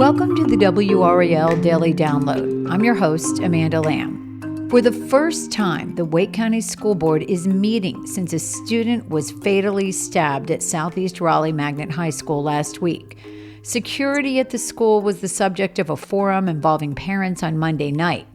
Welcome to the WRAL Daily Download. I'm your host, Amanda Lamb. For the first time, the Wake County School Board is meeting since a student was fatally stabbed at Southeast Raleigh Magnet High School last week. Security at the school was the subject of a forum involving parents on Monday night.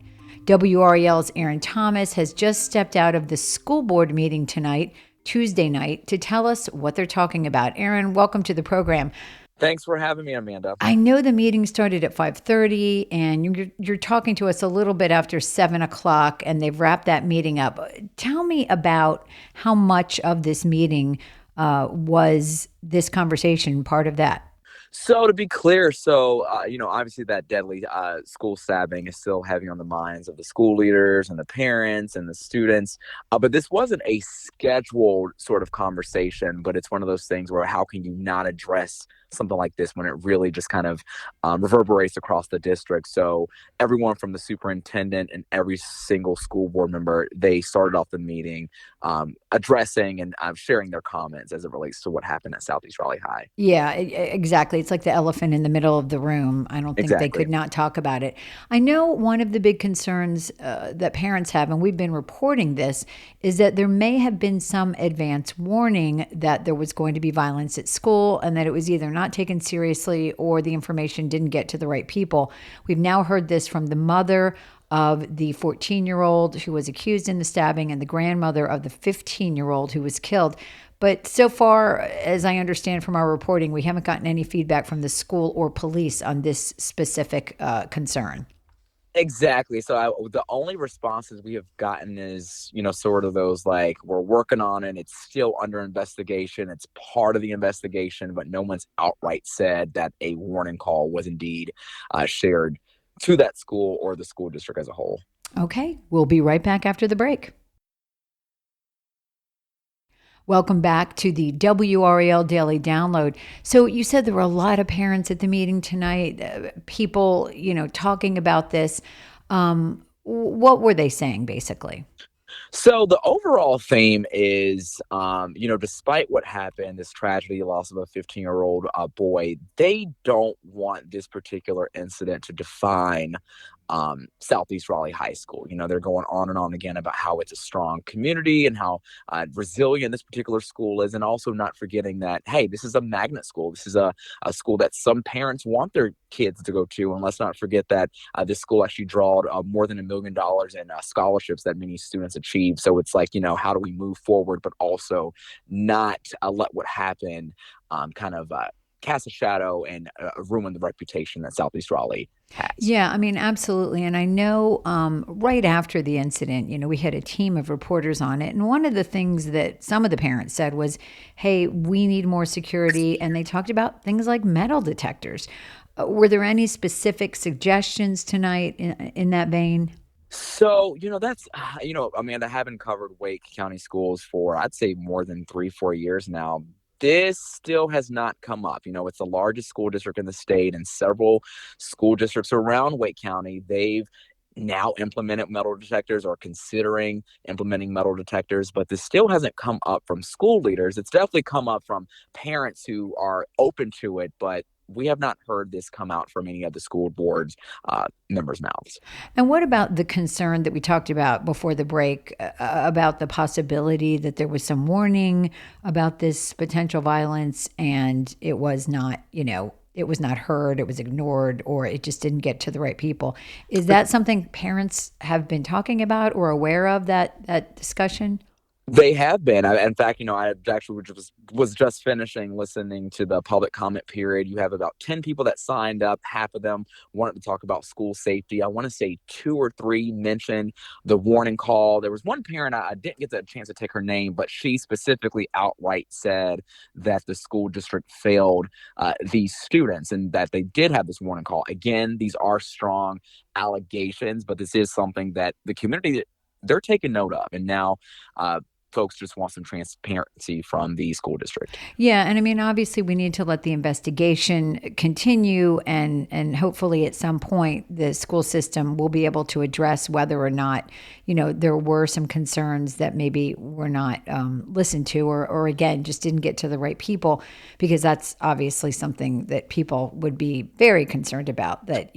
WRAL's Aaron Thomas has just stepped out of the school board meeting tonight, Tuesday night, to tell us what they're talking about. Aaron, welcome to the program. Thanks for having me, Amanda. I know the meeting started at 5:30, and you're talking to us a little bit after 7 o'clock, and they've wrapped that meeting up. Tell me about how much of this meeting was this conversation part of that? So to be clear, obviously that deadly school stabbing is still heavy on the minds of the school leaders and the parents and the students. But this wasn't a scheduled sort of conversation, but it's one of those things where how can you not address something like this when it really just kind of reverberates across the district? So everyone from the superintendent and every single school board member, they started off the meeting addressing and sharing their comments as it relates to what happened at Southeast Raleigh High. Yeah, exactly. It's like the elephant in the middle of the room. I don't think they Exactly. could not talk about it. I know one of the big concerns that parents have, and we've been reporting this, is that there may have been some advance warning that there was going to be violence at school and that it was either not taken seriously or the information didn't get to the right people. We've now heard this from the mother of the 14-year-old who was accused in the stabbing and the grandmother of the 15-year-old who was killed. But so far, as I understand from our reporting, we haven't gotten any feedback from the school or police on this specific concern. Exactly. The only responses we have gotten is, sort of those like, we're working on it. It's still under investigation. It's part of the investigation, but no one's outright said that a warning call was indeed shared to that school or the school district as a whole. Okay, we'll be right back after the break. Welcome back to the WRAL Daily Download. So you said there were a lot of parents at the meeting tonight, people, talking about this. What were they saying, basically? So the overall theme is, despite what happened, this tragedy, loss of a 15-year-old boy, they don't want this particular incident to define Southeast Raleigh High School. They're going on and on again about how it's a strong community and how resilient this particular school is, and also not forgetting that, hey, this is a magnet school. This is a school that some parents want their kids to go to, and let's not forget that this school actually drawed more than $1 million in scholarships that many students achieved. So it's like, how do we move forward, but also not let what happened cast a shadow and ruin the reputation that Southeast Raleigh has. Yeah, I mean, absolutely. And I know right after the incident, we had a team of reporters on it. And one of the things that some of the parents said was, hey, we need more security. And they talked about things like metal detectors. Were there any specific suggestions tonight in that vein? So, Amanda, having covered Wake County schools for, I'd say, more than 3, 4 years now, this still has not come up. It's the largest school district in the state, and several school districts around Wake County, they've now implemented metal detectors or considering implementing metal detectors, but this still hasn't come up from school leaders. It's definitely come up from parents who are open to it, but we have not heard this come out from any of the school boards members' mouths. And what about the concern that we talked about before the break about the possibility that there was some warning about this potential violence and it was not, it was not heard, it was ignored, or it just didn't get to the right people? Is that something parents have been talking about or aware of, that discussion? They have been. In fact, I actually was just finishing listening to the public comment period. You have about 10 people that signed up. Half of them wanted to talk about school safety. I want to say 2 or 3 mentioned the warning call. There was one parent, I didn't get the chance to take her name, but she specifically outright said that the school district failed these students and that they did have this warning call. Again, these are strong allegations, but this is something that the community, they're taking note of. And now folks just want some transparency from the school district. Yeah, and I mean, obviously, we need to let the investigation continue, and hopefully, at some point, the school system will be able to address whether or not, there were some concerns that maybe were not listened to, or again, just didn't get to the right people, because that's obviously something that people would be very concerned about. That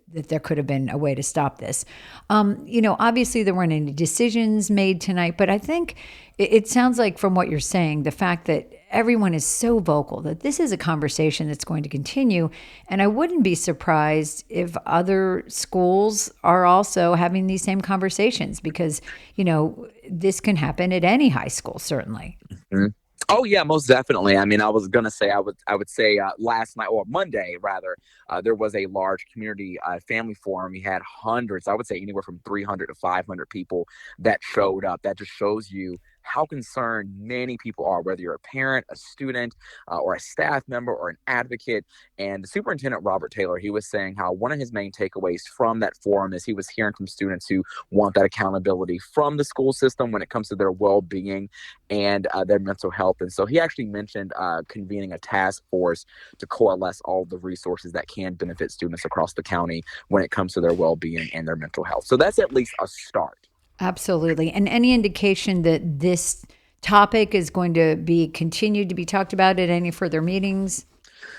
there could have been a way to stop this. Obviously, there weren't any decisions made tonight, but I think it sounds like, from what you're saying, the fact that everyone is so vocal that this is a conversation that's going to continue. And I wouldn't be surprised if other schools are also having these same conversations, because, this can happen at any high school, certainly. Mhm. Oh yeah, most definitely. I mean, I was gonna say I would say last night, or Monday rather, there was a large community family forum. We had hundreds, I would say anywhere from 300 to 500 people that showed up. That just shows you how concerned many people are, whether you're a parent, a student, or a staff member, or an advocate. And the superintendent, Robert Taylor, he was saying how one of his main takeaways from that forum is he was hearing from students who want that accountability from the school system when it comes to their well-being and their mental health. And so he actually mentioned convening a task force to coalesce all the resources that can benefit students across the county when it comes to their well-being and their mental health. So that's at least a start. Absolutely. And any indication that this topic is going to be continued to be talked about at any further meetings?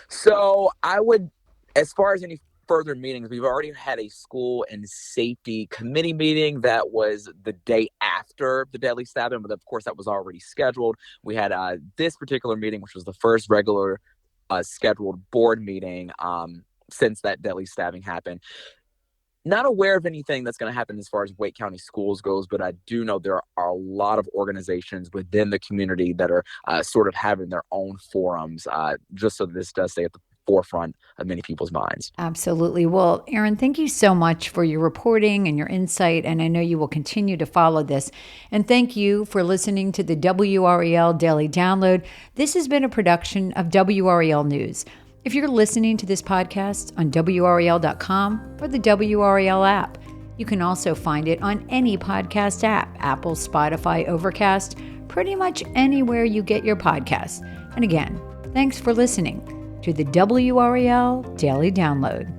So I would, as far as any further meetings, we've already had a school and safety committee meeting that was the day after the deadly stabbing, but of course that was already scheduled. We had this particular meeting, which was the first regular scheduled board meeting since that deadly stabbing happened. Not aware of anything that's going to happen as far as Wake County Schools goes, but I do know there are a lot of organizations within the community that are sort of having their own forums, just so that this does stay at the forefront of many people's minds. Absolutely. Well, Aaron, thank you so much for your reporting and your insight. And I know you will continue to follow this. And thank you for listening to the WRAL Daily Download. This has been a production of WRAL News. If you're listening to this podcast on WRAL.com or the WRAL app, you can also find it on any podcast app: Apple, Spotify, Overcast, pretty much anywhere you get your podcasts. And again, thanks for listening to the WRAL Daily Download.